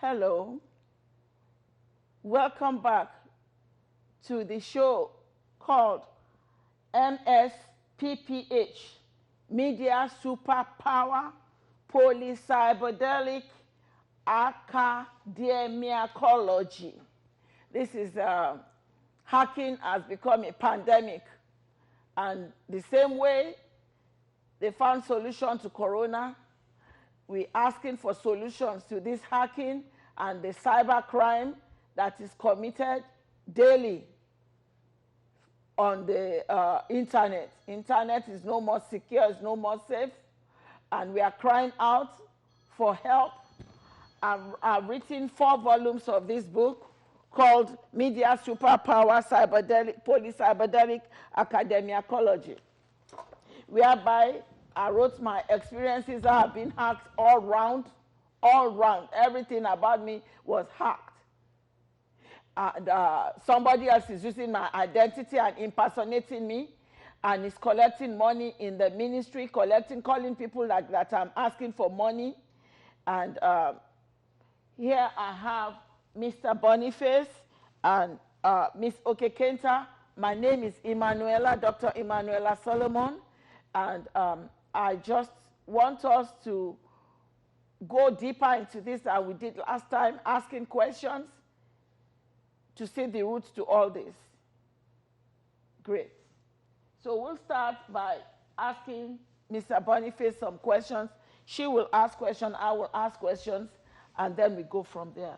Hello. Welcome back to the show called MSPPH, Media Superpower, Polycyberdelic Academiacology. This is hacking has become a pandemic. And the same way they found solution to corona, we're asking for solutions to this hacking and the cyber crime that is committed daily on the internet. Internet is no more secure, it's no more safe, and we are crying out for help. I've written 4 volumes of this book called Media Superpower, Polycyberdelic Academiacology, whereby I wrote my experiences. I have been hacked all round. Everything about me was hacked. And somebody else is using my identity and impersonating me, and is collecting money in the ministry, calling people like that I'm asking for money. And here I have Mr. Boniface and Miss Okekenta. My name is Emmanuella, Dr. Emmanuella Solomon, and I just want us to go deeper into this than we did last time, asking questions to see the roots to all this. Great. So we'll start by asking Mr. Boniface some questions. She will ask questions, I will ask questions, and then we go from there.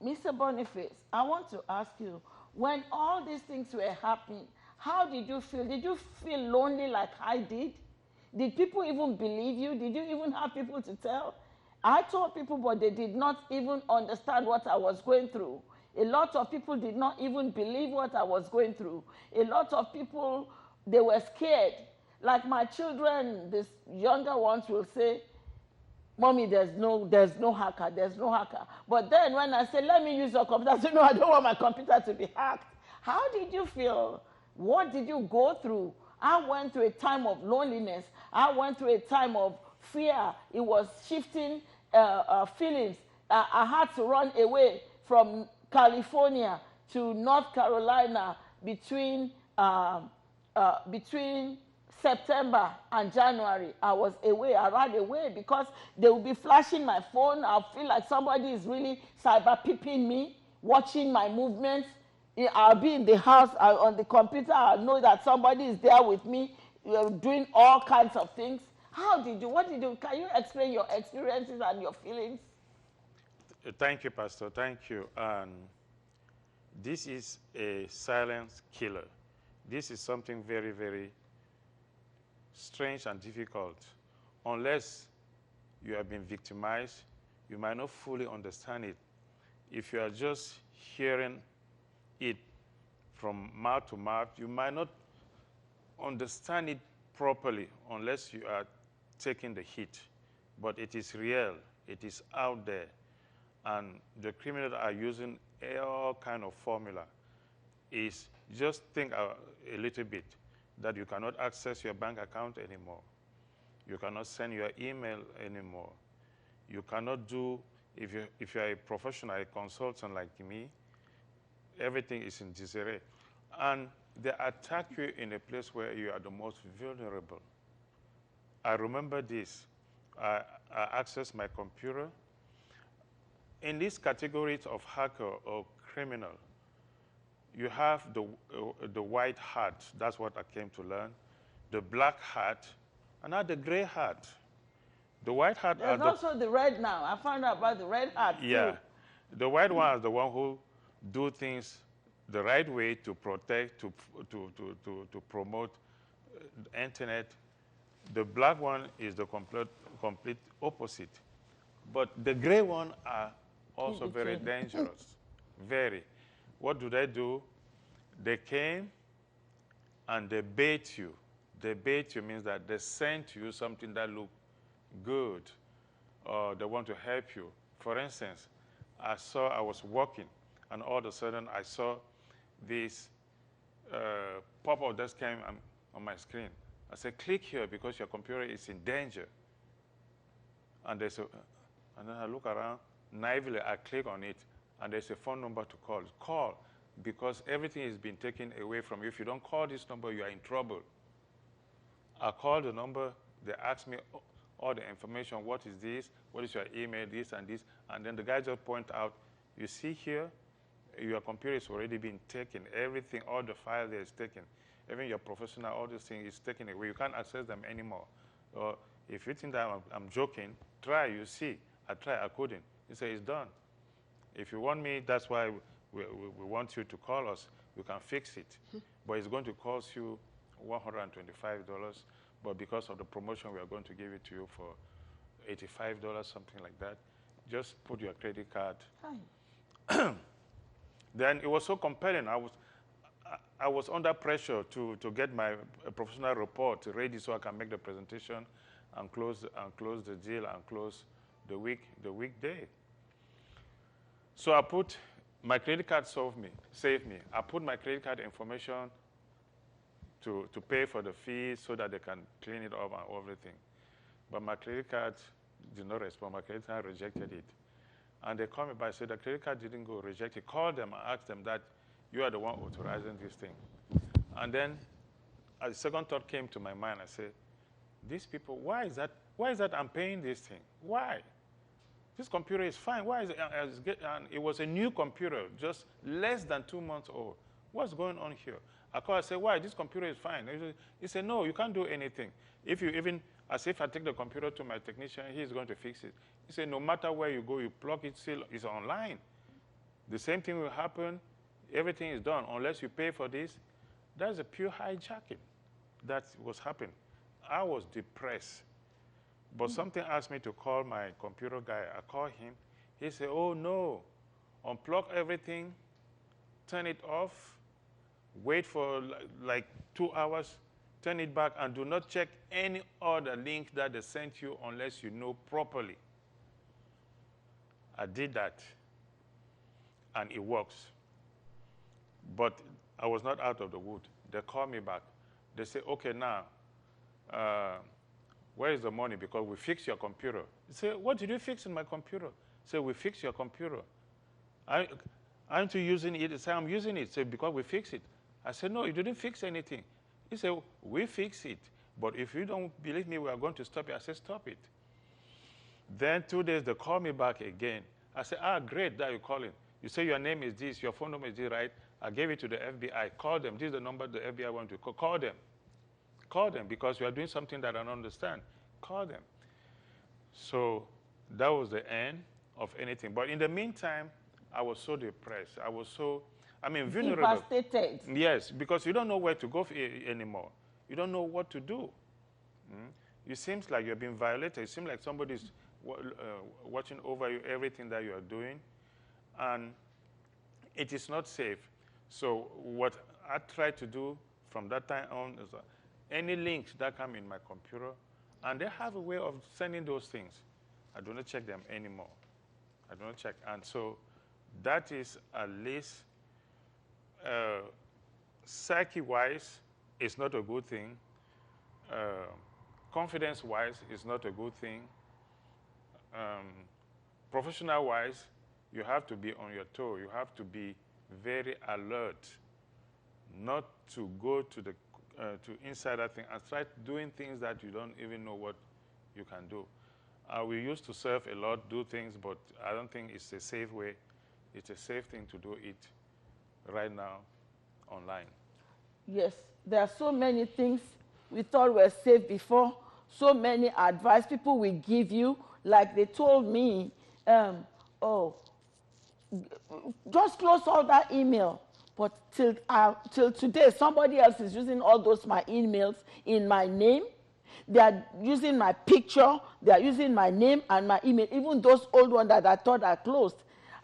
Mr. Boniface, I want to ask you, when all these things were happening, how did you feel? Did you feel lonely like I did? Did people even believe you? Did you even have people to tell? I told people, but they did not even understand what I was going through. A lot of people did not even believe what I was going through. A lot of people, they were scared. Like my children, these younger ones will say, Mommy, there's no hacker, there's no hacker. But then when I say, let me use your computer, I say, no, I don't want my computer to be hacked. How did you feel? What did you go through? I went through a time of loneliness. I went through a time of fear. It was shifting feelings. I had to run away from California to North Carolina between September and January. I was away. I ran away because they would be flashing my phone. I feel like somebody is really cyber peeping me, watching my movements. I'll be in the house on the computer. I know that somebody is there with me, doing all kinds of things. What did you, can you explain your experiences and your feelings? Thank you, Pastor. Thank you. This is a silent killer. This is something very, very strange and difficult. Unless you have been victimized, you might not fully understand it. If you are just hearing it from mouth to mouth, you might not understand it properly unless you are taking the hit. But it is real. It is out there. And the criminals are using all kind of formula. Is just think a little bit that you cannot access your bank account anymore. You cannot send your email anymore. You cannot do, if you're a professional, a consultant like me, everything is in disarray. And they attack you in a place where you are the most vulnerable. I remember this. I accessed my computer. In these categories of hacker or criminal, you have the white hat. That's what I came to learn. The black hat, and now the gray hat. The white hat. There's also the red now. I found out about the red hat yeah. too. The white one is the one who do things the right way to protect, to promote the internet. The black one is the complete opposite. But the gray one are also very dangerous. Very. What do? They came and they bait you. They bait you means that they send to you something that look good, or they want to help you. For instance, I was walking, and all of a sudden I saw this pop-up that came on my screen. I said, click here because your computer is in danger. And they said, And then I look around, naively I click on it, and there's a phone number to call. Call, because everything is being taken away from you. If you don't call this number, you are in trouble. I call the number, they ask me all the information, what is this, what is your email, this and this, and then the guy just point out, you see here, your computer is already been taken, everything, all the file there is taken, even your professional, all these things is taken away, you can't access them anymore. Or if you think that I'm joking, try, you see, I tried, I couldn't. He said, it's done. If you want me, that's why we want you to call us, we can fix it. But it's going to cost you $125, but because of the promotion, we are going to give it to you for $85, something like that. Just put your credit card. Hi. Then it was so compelling. I was under pressure to get my professional report ready so I can make the presentation and close the deal and close the weekday. So I put my credit card saved me. I put my credit card information to pay for the fees so that they can clean it up and everything. But my credit card did not respond. My credit card rejected it. And they called me back and said, the credit card didn't go, rejected. Call them and ask them that you are the one authorizing this thing. And then a second thought came to my mind. I said, these people, why is that I'm paying this thing? Why? This computer is fine. Why is it? And it was a new computer, just less than 2 months old. What's going on here? I called, I said, why? This computer is fine. He said, no, you can't do anything. If I take the computer to my technician, he's going to fix it. He said, no matter where you go, you plug it, still it's online. The same thing will happen. Everything is done. Unless you pay for this, that's a pure hijacking. That was happening. I was depressed. But something asked me to call my computer guy. I called him. He said, oh, no. Unplug everything, turn it off, wait for like 2 hours, turn it back, and do not check any other link that they sent you unless you know properly. I did that, and it works. But I was not out of the wood. They called me back. They say, okay, now, where is the money? Because we fixed your computer. I say, what did you fix in my computer? I say, we fixed your computer. Aren't you using it? I say, I'm using it. Say, because we fixed it. I said, no, you didn't fix anything. He said, we fixed it. But if you don't believe me, we are going to stop it. I said, stop it. Then 2 days, they call me back again. I said, great that you're calling. You say your name is this, your phone number is this, right? I gave it to the FBI. Call them. This is the number the FBI want to call. Call them. Call them, because you are doing something that I don't understand. Call them. So that was the end of anything. But in the meantime, I was so depressed. I was so, vulnerable. Devastated. Yes, because you don't know where to go anymore. You don't know what to do. It seems like you're being violated. It seems like somebody's watching over you, everything that you are doing. And it is not safe. So what I try to do from that time on is any links that come in my computer, and they have a way of sending those things, I do not check them anymore. I do not check. And so that is at least psyche-wise, it's not a good thing. Confidence-wise, it's not a good thing. Professional-wise, you have to be on your toe. You have to be very alert, not to go to the to inside that thing and start doing things that you don't even know what you can do. We used to surf a lot, do things, but I don't think it's a safe way. It's a safe thing to do it right now online. Yes, there are so many things we thought were safe before, so many advice people will give you, like they told me, just close all that email. But till today, somebody else is using all those my emails in my name. They are using my picture. They are using my name and my email, even those old ones that I thought are closed.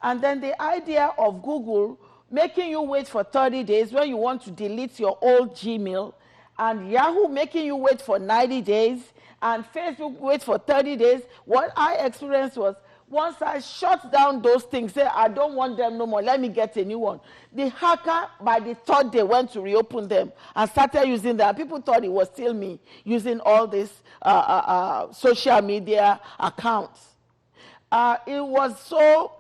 And then the idea of Google making you wait for 30 days when you want to delete your old Gmail, and Yahoo making you wait for 90 days, and Facebook wait for 30 days. What I experienced was, once I shut down those things, say, I don't want them no more, let me get a new one. The hacker, by the 3rd day, went to reopen them and started using them. People thought it was still me using all these social media accounts. It was so,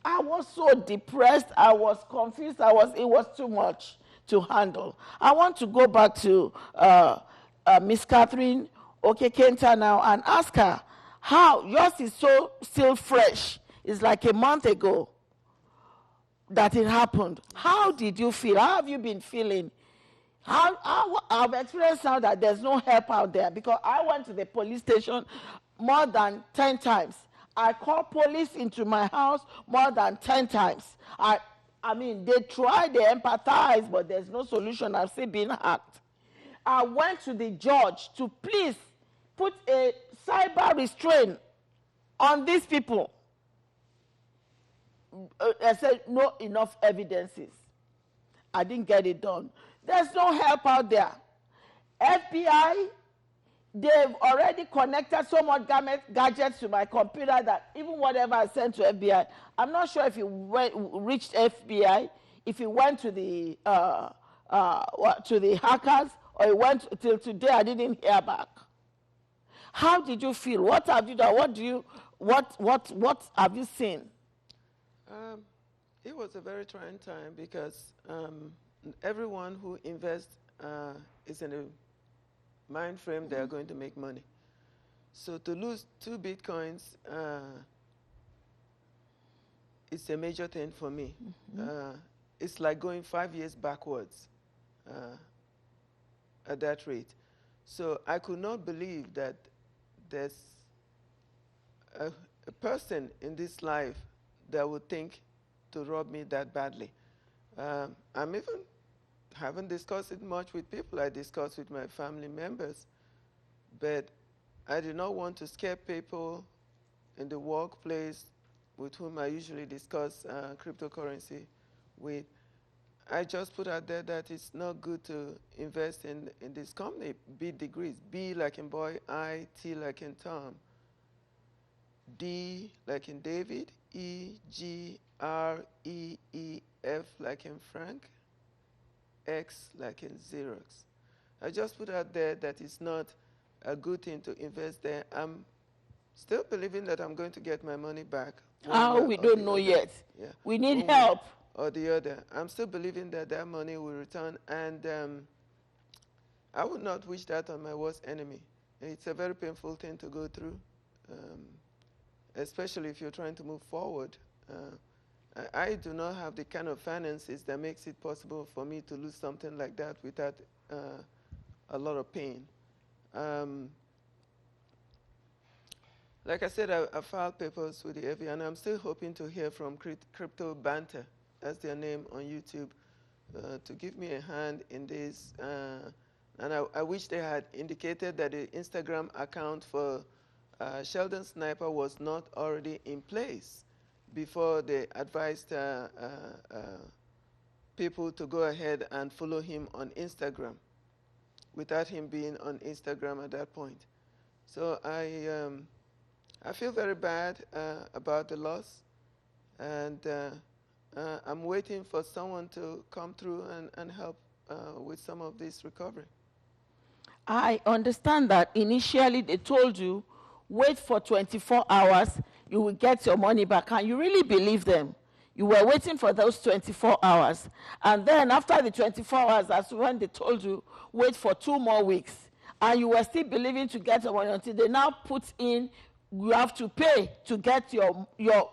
I was so depressed, I was confused, it was too much to handle. I want to go back to Miss Catherine Okekenta now and ask her how yours is so still fresh. It's like a month ago that it happened. How did you feel? How have you been feeling? I've experienced now that there's no help out there, because I went to the police station more than 10 times. I called police into my house more than 10 times. I mean, they try, they empathize, but there's no solution. I've still been hacked. I went to the judge to please put a cyber restraint on these people. I said, no enough evidences. I didn't get it done. There's no help out there. FBI, they've already connected so much gadgets to my computer that even whatever I sent to FBI, I'm not sure if it reached FBI, if it went to the hackers, or it went till today. I didn't hear back. How did you feel? What have you done? What have you seen? It was a very trying time because everyone who invests is in a mind frame they are going to make money. So to lose 2 Bitcoins, it's a major thing for me. It's like going 5 years backwards at that rate. So I could not believe that there's a person in this life that would think to rob me that badly. I'm even haven't discussed it much with people. I discussed with my family members, but I did not want to scare people in the workplace with whom I usually discuss cryptocurrency with. I just put out there that it's not good to invest in this company. B degrees. B like in boy, I, T like in Tom, D like in David, E, G, R, E, E, F like in Frank, X like in Xerox. I just put out there that it's not a good thing to invest there. I'm still believing that I'm going to get my money back. We don't know yet. Yeah. We need help. Or the other. I'm still believing that that money will return, and I would not wish that on my worst enemy. It's a very painful thing to go through, especially if you're trying to move forward. I do not have the kind of finances that makes it possible for me to lose something like that without a lot of pain. Like I said, I filed papers with the FBI, and I'm still hoping to hear from Crypto Banter, that's their name on YouTube, to give me a hand in this. And I wish they had indicated that the Instagram account for Sheldon Sniper was not already in place before they advised people to go ahead and follow him on Instagram without him being on Instagram at that point. So I feel very bad about the loss, and I'm waiting for someone to come through and help with some of this recovery. I understand that initially they told you, wait for 24 hours, you will get your money back. And you really believe them. You were waiting for those 24 hours. And then after the 24 hours, that's when they told you, wait for 2 more weeks. And you were still believing to get your money until they now put in, you have to pay to get your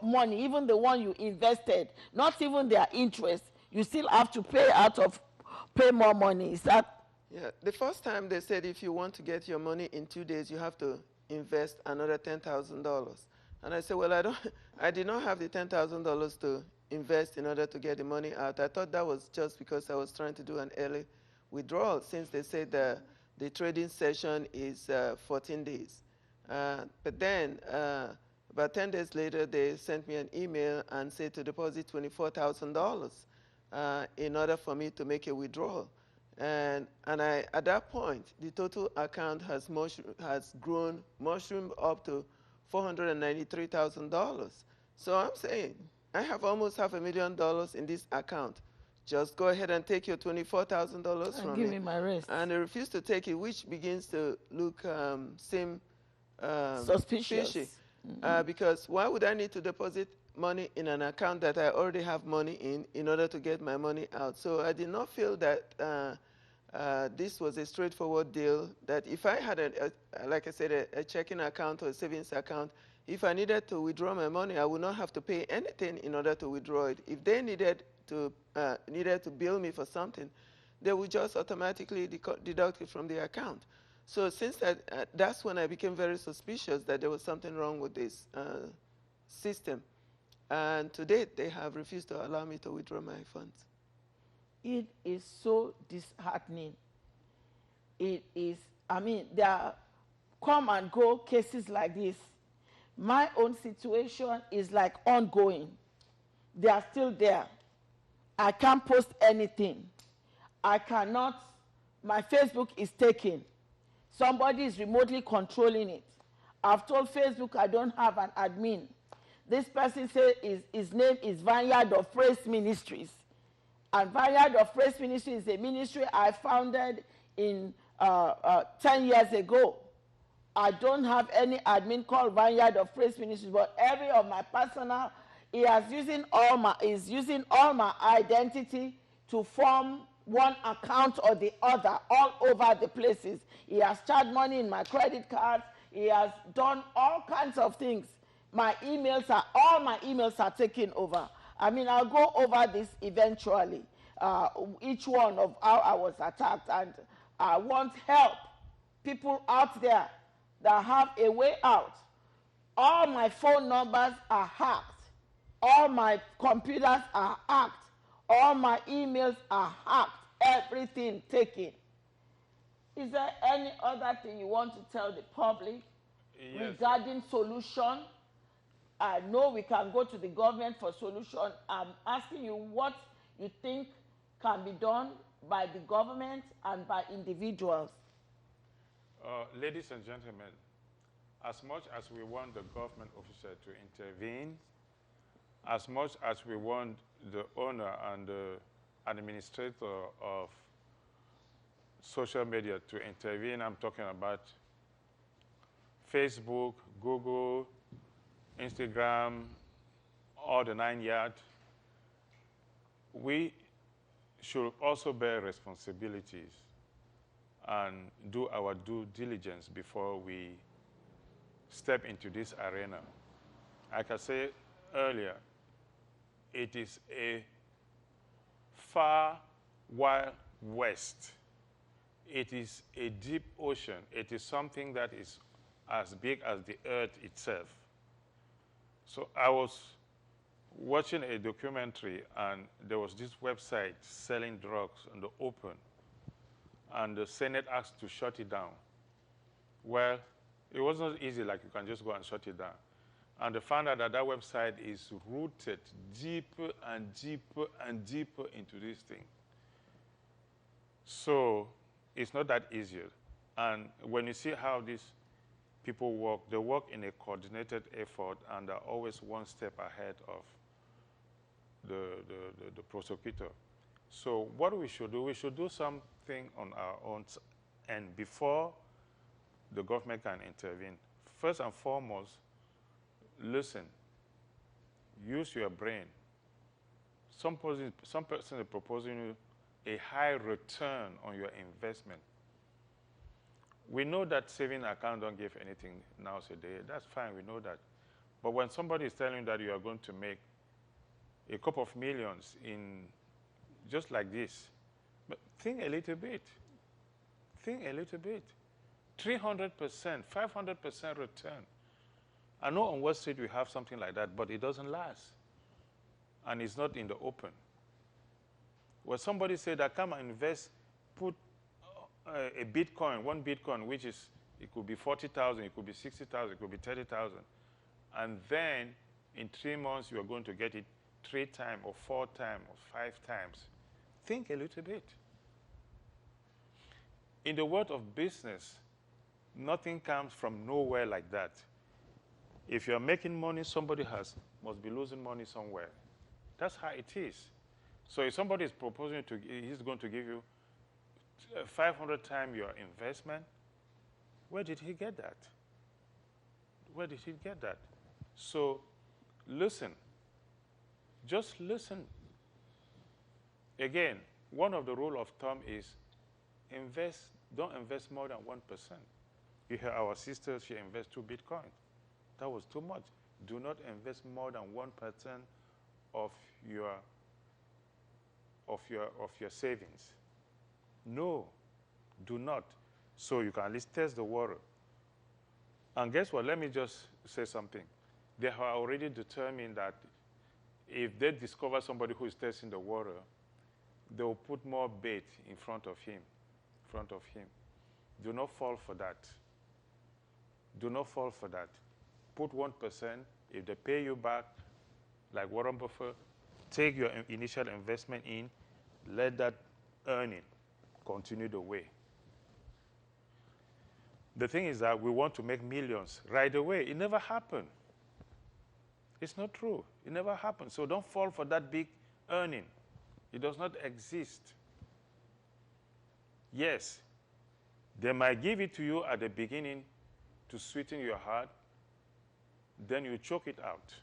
money, even the one you invested, not even their interest. You still have to pay more money. Is that? Yeah, the first time they said if you want to get your money in 2 days, you have to invest another $10,000. And I said, well, I did not have the $10,000 to invest in order to get the money out. I thought that was just because I was trying to do an early withdrawal, since they said the trading session is 14 days. But then, about 10 days later, they sent me an email and said to deposit $24,000 in order for me to make a withdrawal. And at that point, the total account has mushroomed up to $493,000. So I'm saying, I have almost $500,000 in this account. Just go ahead and take your $24,000 from me. Give me my rest. And they refuse to take it, which begins to look, seem suspicious. fishy. Because why would I need to deposit money in an account that I already have money in order to get my money out? So I did not feel that this was a straightforward deal, that if I had, like I said, a checking account or a savings account, if I needed to withdraw my money, I would not have to pay anything in order to withdraw it. If they needed to bill me for something, they would just automatically deduct it from the account. So since that's when I became very suspicious that there was something wrong with this system. And to date, they have refused to allow me to withdraw my funds. It is so disheartening. It is, I mean, there are come and go cases like this. My own situation is like ongoing. They are still there. I can't post anything. I cannot, my Facebook is taken. Somebody is remotely controlling it. I've told Facebook I don't have an admin. This person says his name is Vineyard of Praise Ministries. And Vineyard of Praise Ministries is a ministry I founded in 10 years ago. I don't have any admin called Vineyard of Praise Ministries, but every of my personal, is using all my identity to form one account or the other all over the places. He has charged money in my credit cards. He has done all kinds of things. All my emails are taken over. I mean, I'll go over this eventually, each one of how I was attacked, and I want help. People out there that have a way out. All my phone numbers are hacked. All my computers are hacked. All my emails are hacked. Everything taken. Is there any other thing you want to tell the public regarding solution? I know we can go to the government for solution. I'm asking you what you think can be done by the government and by individuals. Ladies and gentlemen, as much as we want the government officer to intervene, as much as we want the owner and the administrator of social media to intervene, I'm talking about Facebook, Google, Instagram, all the 9 yards, we should also bear responsibilities and do our due diligence before we step into this arena. Like I said earlier, it is a far wild west. It is a deep ocean. It is something that is as big as the earth itself. So I was watching a documentary, and there was this website selling drugs on the open, and the Senate asked to shut it down. Well, it wasn't easy, like you can just go and shut it down. And they found out that that website is rooted deeper and deeper and deeper into this thing. So it's not that easy. And when you see how these people work, they work in a coordinated effort, and they're always one step ahead of the prosecutor. So what we should do something on our own, and before the government can intervene. First and foremost, listen, use your brain. Some person is proposing you a high return on your investment. We know that saving account don't give anything nowadays. That's fine, we know that. But when somebody is telling you that you are going to make a couple of millions in just like this, but think a little bit. Think a little bit. 300%, 500% return. I know on Wall Street we have something like that, but it doesn't last. And it's not in the open. When somebody said that come and invest, put a Bitcoin, one Bitcoin, which is, it could be 40,000, it could be 60,000, it could be 30,000. And then in 3 months, you are going to get it 3 times or 4 times or 5 times. Think a little bit. In the world of business, nothing comes from nowhere like that. If you're making money, somebody must be losing money somewhere. That's how it is. So if somebody is proposing he's going to give you 500 times your investment, where did he get that? Where did he get that? So listen. Just listen. Again, one of the rule of thumb is don't invest more than 1%. You hear our sister, she invests 2 Bitcoin. That was too much. Do not invest more than 1% of your savings. No, do not. So you can at least test the water. And guess what? Let me just say something. They have already determined that if they discover somebody who is testing the water, they will put more bait in front of him. Do not fall for that. Do not fall for that. Put 1%. If they pay you back, like Warren Buffett, take your initial investment in, let that earning continue the way. The thing is that we want to make millions right away. It never happened. It's not true. It never happened. So don't fall for that big earning. It does not exist. Yes, they might give it to you at the beginning to sweeten your heart, then you choke it out.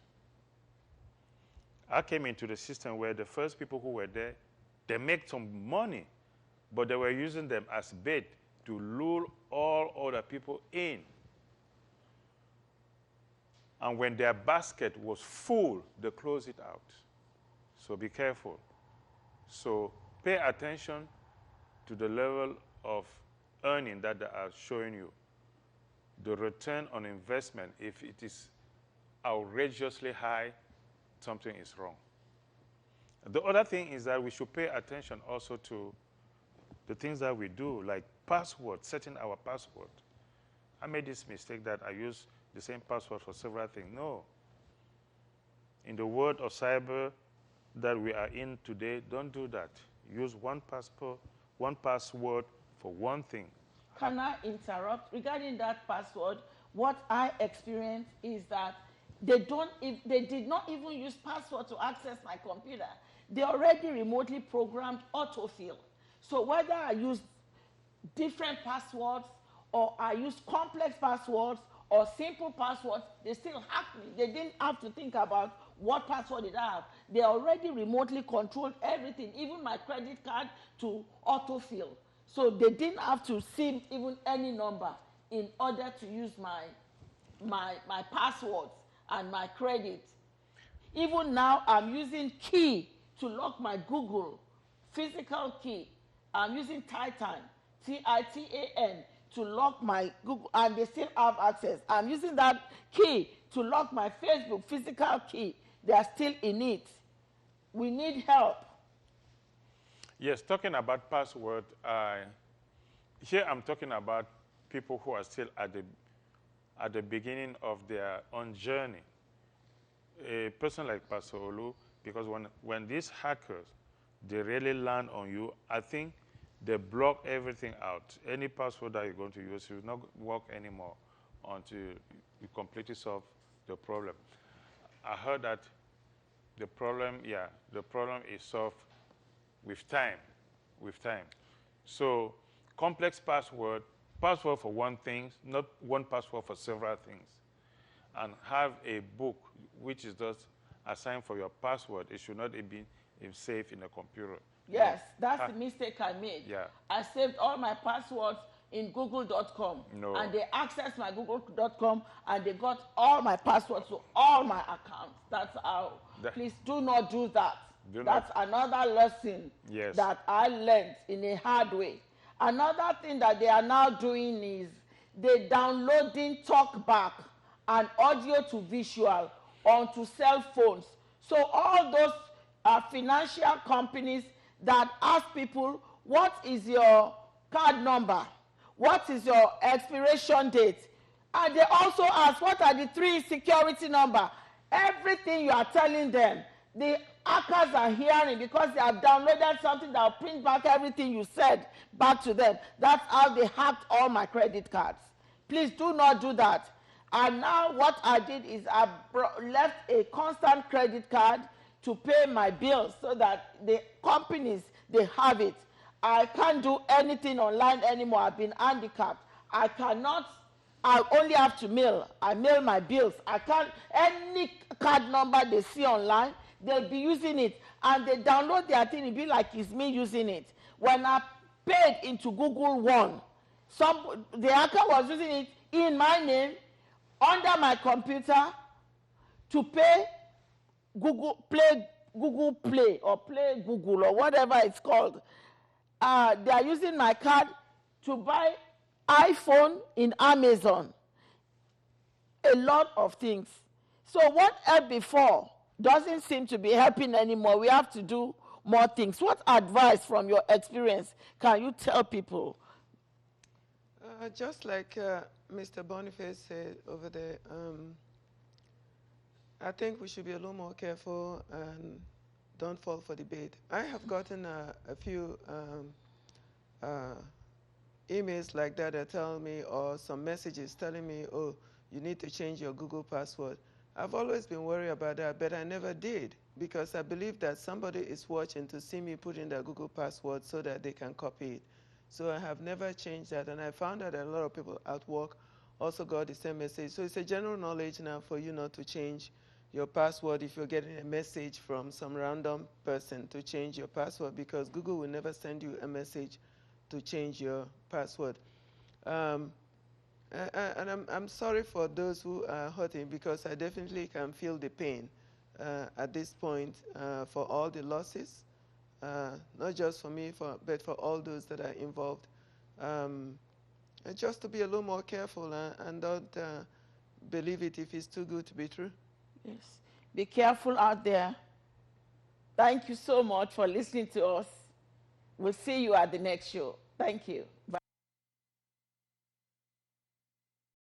I came into the system where the first people who were there, they make some money, but they were using them as bait to lure all other people in. And when their basket was full, they closed it out. So be careful. So pay attention to the level of earning that they are showing you. The return on investment, if it is outrageously high, something is wrong. The other thing is that we should pay attention also to the things that we do, like password, setting our password. I made this mistake that I use the same password for several things. No. In the world of cyber that we are in today, don't do that. Use one password for one thing. Can I interrupt? Regarding that password, what I experienced is that they did not even use password to access my computer. They already remotely programmed autofill. So whether I use different passwords or I use complex passwords or simple passwords, they still hacked me. They didn't have to think about what password did I have. They already remotely controlled everything, even my credit card to autofill. So they didn't have to see even any number in order to use my passwords and my credit. Even now, I'm using key to lock my Google, physical key. I'm using Titan, Titan, to lock my Google, and they still have access. I'm using that key to lock my Facebook, physical key. They are still in it. We need help. Yes, talking about password, here I'm talking about people who are still at the beginning of their own journey. A person like Pastor Olu, because when these hackers, they really land on you, I think they block everything out. Any password that you're going to use will not work anymore until you completely solve the problem. I heard that the problem is solved with time. So complex password for one thing, not one password for several things. And have a book which is just assigned for your password. It should not be safe in a computer. Yes, that's the mistake I made. Yeah. I saved all my passwords in google.com. No. And they accessed my google.com and they got all my passwords to all my accounts. That's how. Please do not do that. That's another lesson that I learned in a hard way. Another thing that they are now doing is they're downloading TalkBack and audio to visual onto cell phones. So all those financial companies that ask people, what is your card number? What is your expiration date? And they also ask, what are the 3 security number? Everything you are telling them, the hackers are hearing because they have downloaded something that will print back everything you said back to them. That's how they hacked all my credit cards. Please do not do that. And now what I did is I left a constant credit card to pay my bills so that the companies, they have it. I can't do anything online anymore. I've been handicapped. I cannot I only have to mail. I mail my bills. I can't, any card number they see online, they'll be using it. And they download their thing, it'll be like it's me using it. When I paid into Google One, the hacker was using it in my name, under my computer, to pay Google Play or Play Google or whatever it's called. They are using my card to buy iPhone in Amazon. A lot of things. So what helped before doesn't seem to be helping anymore. We have to do more things. What advice from your experience can you tell people? Just like Mr. Boniface said over there, I think we should be a little more careful and don't fall for the bait. I have gotten a few emails like that tell me, or some messages telling me, oh, you need to change your Google password. I've always been worried about that, but I never did, because I believe that somebody is watching to see me put in their Google password so that they can copy it. So I have never changed that, and I found that a lot of people at work also got the same message. So it's a general knowledge now for you not to change your password if you're getting a message from some random person to change your password, because Google will never send you a message to change your password. And I'm sorry for those who are hurting, because I definitely can feel the pain at this point for all the losses, not just for me, but for all those that are involved. Just to be a little more careful and don't believe it if it's too good to be true. Yes. Be careful out there. Thank you so much for listening to us. We'll see you at the next show. Thank you. Bye.